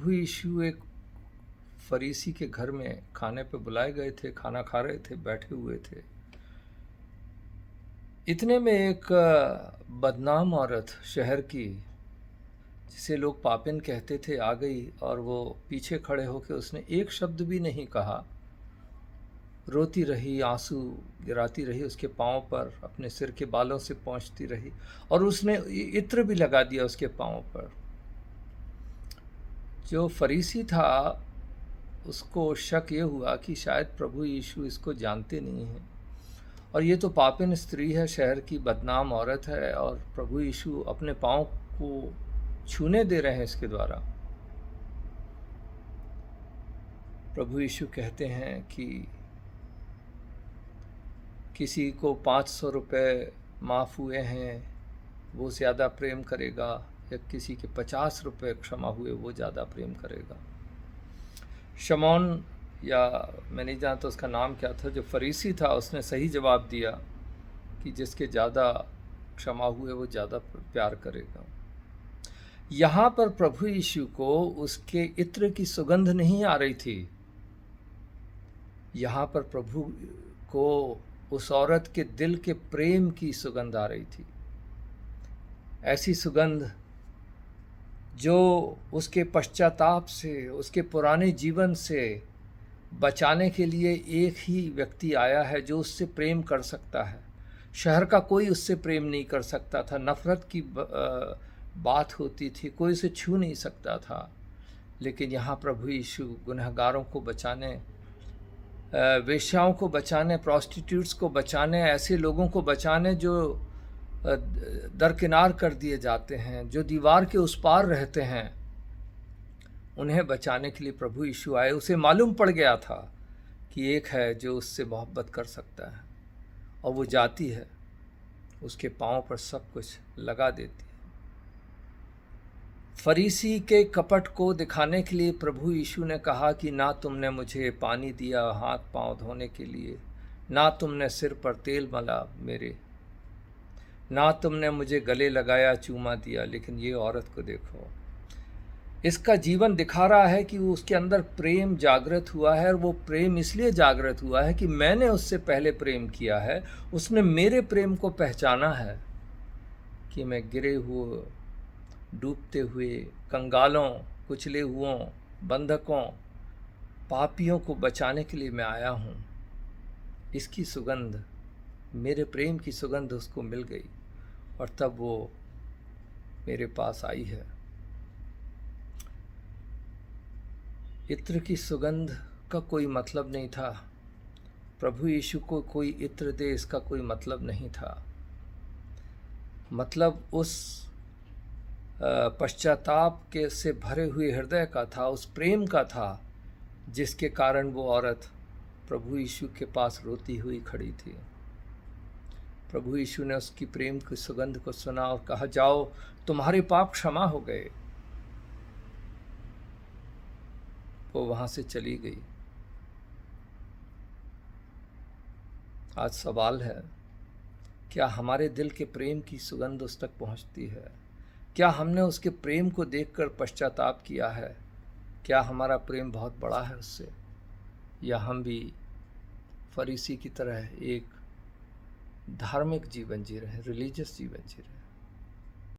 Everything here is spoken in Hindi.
प्रभु यीशु एक फरीसी के घर में खाने पे बुलाए गए थे, खाना खा रहे थे, बैठे हुए थे। इतने में एक बदनाम औरत शहर की, जिसे लोग पापिन कहते थे, आ गई और वो पीछे खड़े होकर उसने एक शब्द भी नहीं कहा, रोती रही, आंसू गिराती रही उसके पाँव पर, अपने सिर के बालों से पोंछती रही और उसने इत्र भी लगा दिया उसके पाँव पर। जो फरीसी था उसको शक ये हुआ कि शायद प्रभु यीशु इसको जानते नहीं हैं और ये तो पापिन स्त्री है, शहर की बदनाम औरत है और प्रभु यीशु अपने पाँव को छूने दे रहे हैं इसके द्वारा। प्रभु यीशु कहते हैं कि किसी को 500 रुपये माफ़ हुए हैं वो ज़्यादा प्रेम करेगा, या किसी के 50 रुपये क्षमा हुए वो ज़्यादा प्रेम करेगा। शमौन, या मैं नहीं जानता उसका नाम क्या था, जो फरीसी था, उसने सही जवाब दिया कि जिसके ज़्यादा क्षमा हुए वो ज़्यादा प्यार करेगा। यहाँ पर प्रभु यीशु को उसके इत्र की सुगंध नहीं आ रही थी, यहाँ पर प्रभु को उस औरत के दिल के प्रेम की सुगंध आ रही थी। ऐसी सुगंध जो उसके पश्चाताप से, उसके पुराने जीवन से बचाने के लिए एक ही व्यक्ति आया है जो उससे प्रेम कर सकता है। शहर का कोई उससे प्रेम नहीं कर सकता था, नफ़रत की बात होती थी, कोई उसे छू नहीं सकता था। लेकिन यहाँ प्रभु यीशु गुनहगारों को बचाने, वेश्याओं को बचाने, प्रॉस्टिट्यूट्स को बचाने, ऐसे लोगों को बचाने जो दरकिनार कर दिए जाते हैं, जो दीवार के उस पार रहते हैं, उन्हें बचाने के लिए प्रभु यीशु आए। उसे मालूम पड़ गया था कि एक है जो उससे मोहब्बत कर सकता है और वो जाती है, उसके पाँव पर सब कुछ लगा देती है। फरीसी के कपट को दिखाने के लिए प्रभु यीशु ने कहा कि ना तुमने मुझे पानी दिया हाथ पांव धोने के लिए, ना तुमने सिर पर तेल मला मेरे, ना तुमने मुझे गले लगाया चूमा दिया। लेकिन ये औरत को देखो, इसका जीवन दिखा रहा है कि उसके अंदर प्रेम जागृत हुआ है, और वो प्रेम इसलिए जागृत हुआ है कि मैंने उससे पहले प्रेम किया है। उसने मेरे प्रेम को पहचाना है कि मैं गिरे हुए, डूबते हुए, कंगालों, कुचले हुओं, बंधकों, पापियों को बचाने के लिए मैं आया हूँ। इसकी सुगंध, मेरे प्रेम की सुगंध उसको मिल गई और तब वो मेरे पास आई है। इत्र की सुगंध का कोई मतलब नहीं था, प्रभु यीशु को कोई इत्र दे इसका कोई मतलब नहीं था। मतलब उस पश्चाताप के से भरे हुए हृदय का था, उस प्रेम का था जिसके कारण वो औरत प्रभु यीशु के पास रोती हुई खड़ी थी। प्रभु यीशु ने उसकी प्रेम की सुगंध को सुना और कहा, जाओ तुम्हारे पाप क्षमा हो गए। वो वहां से चली गई। आज सवाल है, क्या हमारे दिल के प्रेम की सुगंध उस तक पहुंचती है? क्या हमने उसके प्रेम को देखकर पश्चाताप किया है? क्या हमारा प्रेम बहुत बड़ा है उससे, या हम भी फरीसी की तरह एक धार्मिक जीवन जी रहे हैं, रिलीजियस जीवन जी रहे हैं?